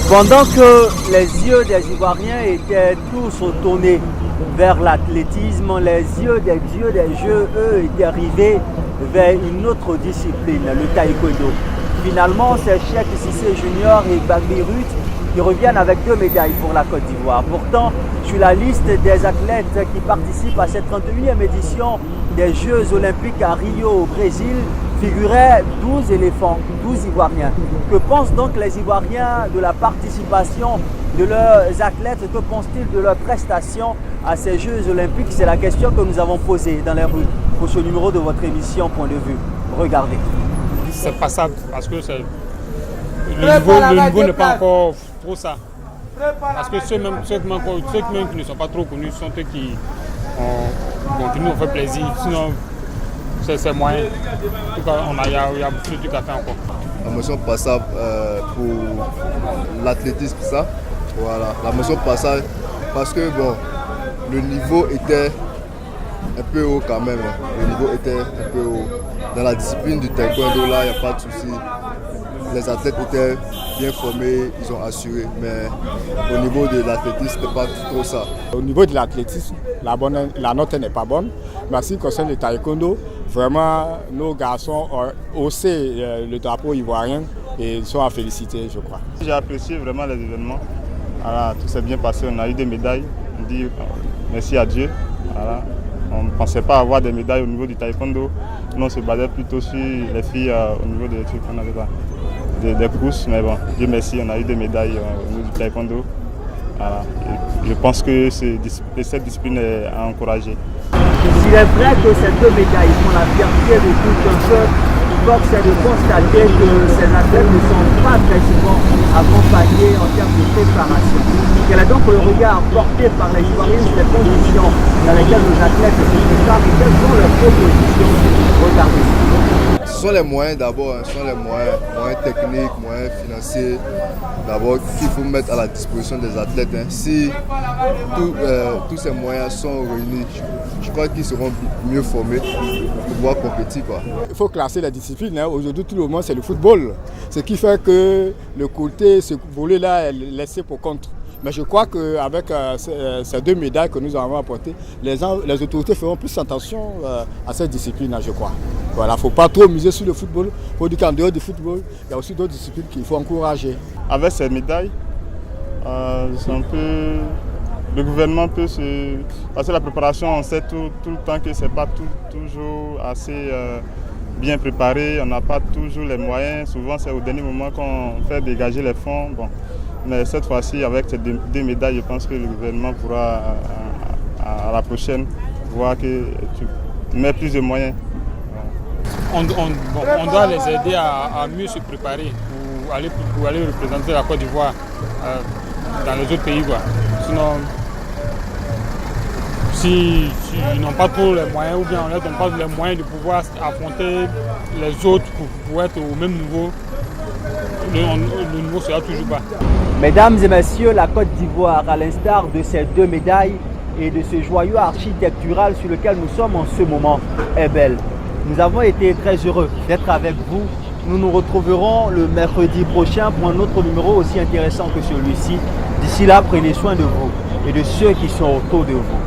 Pendant que les yeux des Ivoiriens étaient tous tournés vers l'athlétisme, les yeux des dieux des Jeux, eux, étaient rivés vers une autre discipline, le taekwondo. Finalement, c'est Cheikh Cissé Junior et Gbagbi Ruth qui reviennent avec 2 médailles pour la Côte d'Ivoire. Pourtant, sur la liste des athlètes qui participent à cette 31e édition des Jeux Olympiques à Rio au Brésil, figuraient 12 éléphants, 12 Ivoiriens. Que pensent donc les Ivoiriens de la participation de leurs athlètes? Que pensent-ils de leur prestation à ces Jeux Olympiques? C'est la question que nous avons posée dans les rues pour ce numéro de votre émission Point de vue. Regardez. C'est passable parce que le niveau n'est pas encore trop ça. Parce que ceux qui ne sont pas trop connus sont ceux qui nous ont fait plaisir. Sinon, c'est moyen. En tout cas, il y a beaucoup de trucs à faire encore. La motion passable pour l'athlétisme, ça. Voilà, la motion passable parce que bon, le niveau était un peu haut quand même. Le niveau était un peu haut. Dans la discipline du taekwondo, là, il n'y a pas de souci. Les athlètes étaient bien formés, ils ont assuré. Mais au niveau de l'athlétisme, ce n'était pas trop ça. Au niveau de l'athlétisme, la note n'est pas bonne. Mais en ce qui concerne le taekwondo, vraiment, nos garçons ont haussé le drapeau ivoirien et ils sont à féliciter, je crois. J'ai apprécié vraiment les événements. Voilà, tout s'est bien passé, on a eu des médailles. On dit merci à Dieu. Voilà. On ne pensait pas avoir des médailles au niveau du taekwondo. Nous, on se basait plutôt sur les filles au niveau des trucs qu'on avait là, des courses. Mais bon, Dieu merci, on a eu des médailles au niveau du taekwondo. Voilà. Je pense que cette discipline est à encourager. S'il est vrai que ces 2 médailles font la fierté de tout un peuple, force est de constater que ces athlètes ne sont pas très souvent accompagnés en termes de préparation. Quel est donc le regard porté par les Ivoiriens sur les conditions dans lesquelles nos athlètes se préparent et quelles sont leurs propositions? Regardez. Ce sont les moyens d'abord, ce sont les moyens techniques, moyens financiers d'abord qu'il faut mettre à la disposition des athlètes. Si tous ces moyens sont réunis, je crois qu'ils seront mieux formés pour pouvoir compétir. Il faut classer la discipline. Aujourd'hui, tout le monde, c'est le football. Ce qui fait que le côté, ce volet-là est laissé pour compte. Mais je crois qu'avec ces 2 médailles que nous avons apportées, les autorités feront plus attention à cette discipline, je crois. Voilà, il ne faut pas trop miser sur le football. Il faut dire qu'en dehors du football, il y a aussi d'autres disciplines qu'il faut encourager. Avec ces médailles, c'est un peu... Le gouvernement peut se... Parce que la préparation, on sait tout le temps que ce n'est pas toujours assez bien préparé. On n'a pas toujours les moyens. Souvent, c'est au dernier moment qu'on fait dégager les fonds. Bon. Mais cette fois-ci, avec ces 2 médailles, je pense que le gouvernement pourra, à la prochaine, voir que tu mets plus de moyens. On doit les aider à mieux se préparer pour aller représenter la Côte d'Ivoire dans les autres pays. Quoi. Sinon, s'ils n'ont pas trop les moyens ou bien on ne leur donne pas les moyens de pouvoir affronter les autres pour être au même niveau, le niveau sera toujours bas. Mesdames et messieurs, la Côte d'Ivoire, à l'instar de ces 2 médailles et de ce joyau architectural sur lequel nous sommes en ce moment, est belle. Nous avons été très heureux d'être avec vous. Nous nous retrouverons le mercredi prochain pour un autre numéro aussi intéressant que celui-ci. D'ici là, prenez soin de vous et de ceux qui sont autour de vous.